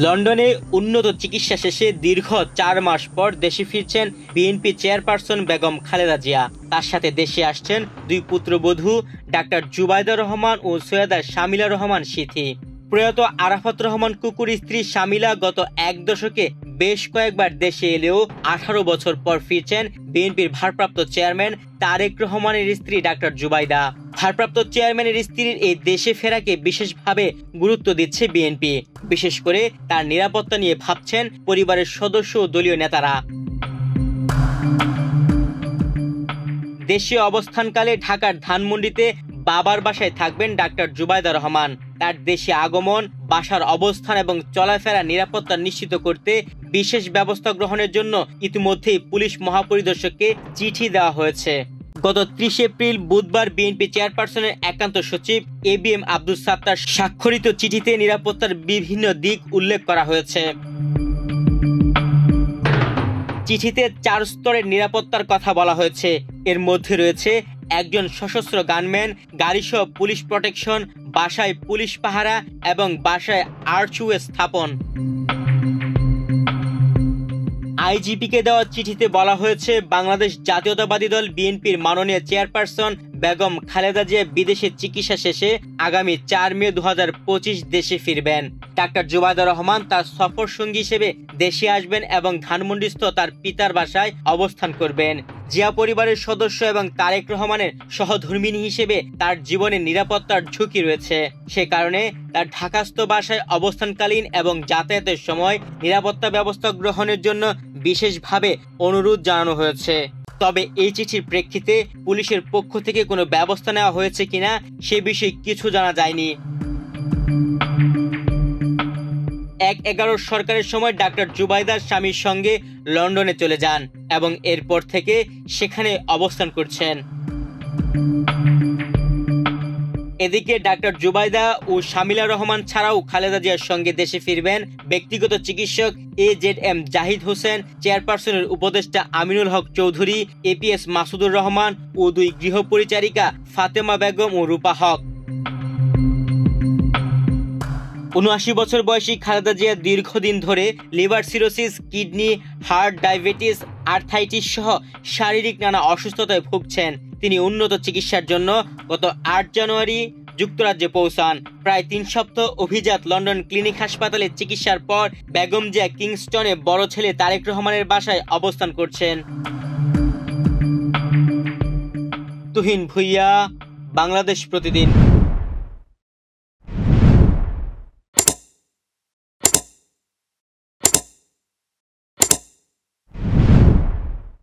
লন্ডনে উন্নত চিকিৎসা শেষে দীর্ঘ ৪ মাস পর দেশে ফিরছেন বিএনপি চেয়ারপারসন বেগম খালেদা জিয়া। তার সাথে দেশে আসছেন দুই পুত্রবধূ ডাক্তার জুবাইদা রহমান ও সৈয়দা শামিলা রহমান সিথি। প্রয়াত আরাফাত রহমান কুকুর স্ত্রী শামিলা গত এক দশকে বেশ কয়েকবার দেশে এলেও ১৮ বছর পর ফিরছেন বিএনপির ভারপ্রাপ্ত চেয়ারম্যান তারেক রহমানের স্ত্রী ডাক্তার জুবাইদা। ভারপ্রাপ্ত চেয়ারম্যানের স্ত্রীর এই দেশে ফেরাকে বিশেষভাবে গুরুত্ব দিচ্ছে বিএনপি। বিশেষ করে তার নিরাপত্তা নিয়ে ভাবছেন পরিবারের সদস্য ও দলীয় নেতারা। দেশে অবস্থানকালে ঢাকার ধানমন্ডিতে বাবার বাসায় থাকবেন ডাক্তার জুবাইদা রহমান। তার দেশে আগমন, বাসার অবস্থান এবং চলাফেরা নিরাপত্তা নিশ্চিত করতে বিশেষ ব্যবস্থা গ্রহণের জন্য ইতিমধ্যেই পুলিশ মহাপরিদর্শককে চিঠি দেওয়া হয়েছে। গত ৩০ এপ্রিল বুধবার বিএনপি চেয়ারপারসনের একান্ত সচিব এবিএম আব্দুস সাত্তার স্বাক্ষরিত চিঠিতে নিরাপত্তার বিভিন্ন দিক উল্লেখ করা হয়েছে। চিঠিতে ৪ স্তরের নিরাপত্তার কথা বলা হয়েছে। এর মধ্যে রয়েছে একজন সশস্ত্র গানম্যান, গাড়িসহ পুলিশ প্রোটেকশন, বাসায় পুলিশ পাহারা এবং বাসায় আর্চওয়ে স্থাপন। আইজিপিকে দেওয়া চিঠিতে বলা হয়েছে বাংলাদেশ জাতীয়তাবাদী দল বিএনপির মাননীয় চেয়ারপারসন বেগম খালেদা জিয়া বিদেশে চিকিৎসা শেষে আগামী ৪ মে ২০২৫ দেশে ফিরবেন। ডাক্তার জুবাইদা রহমান তার সফর সঙ্গী হিসেবে দেশে আসবেন এবং ধানমন্ডিস্থ তার পিতার বাসায় অবস্থান করবেন। জিয়া পরিবারের সদস্য এবং তারেক রহমানের সহধর্মিণী হিসেবে তার জীবনের নিরাপত্তার ঝুঁকি রয়েছে। সে কারণে তার ঢাকাস্থ বাসায় অবস্থানকালীন এবং যাতায়াতের সময় নিরাপত্তা ব্যবস্থা গ্রহণের জন্য বিশেষভাবে অনুরোধ জানানো হয়েছে। তবে এই চিঠির প্রেক্ষিতে পুলিশের পক্ষ থেকে কোনো ব্যবস্থা নেওয়া হয়েছে কিনা সে বিষয়ে কিছু জানা যায়নি। ১/১১ সরকারের সময় ডাক্তার জুবাইদার স্বামীর সঙ্গে লন্ডনে চলে যান এবং এরপর থেকে সেখানে অবস্থান করছেন। এদিকে ডাক্তার জুবাইদা ও শামিলা রহমান ছাড়াও খালেদা জিয়ার সঙ্গে দেশে ফিরবেন ব্যক্তিগত চিকিৎসক AZM জাহিদ হোসেন, চেয়ারপারসনের উপদেষ্টা আমিনুল হক চৌধুরী, APS মাসুদুর রহমান ও দুই গৃহপরিচারিকা ফাতেমা বেগম ও রূপা হক। ৭৯ বছর বয়সী খালেদা জিয়া দীর্ঘদিন ধরে liver cirrhosis, kidney, heart, diabetes, arthritis সহ শারীরিক নানা অসুস্থতায় ভুগছেন। তিনি উন্নত চিকিৎসার জন্য গত ৮ জানুয়ারি যুক্তরাজ্যে পৌঁছান। প্রায় ৩ সপ্তাহ অভিজাত লন্ডন ক্লিনিক হাসপাতালে চিকিৎসার পর বেগম জিয়া কিংস্টনে বড় ছেলে তারেক রহমানের বাসায় অবস্থান করছেন। তুহিন ভুইয়া, বাংলাদেশ প্রতিদিন।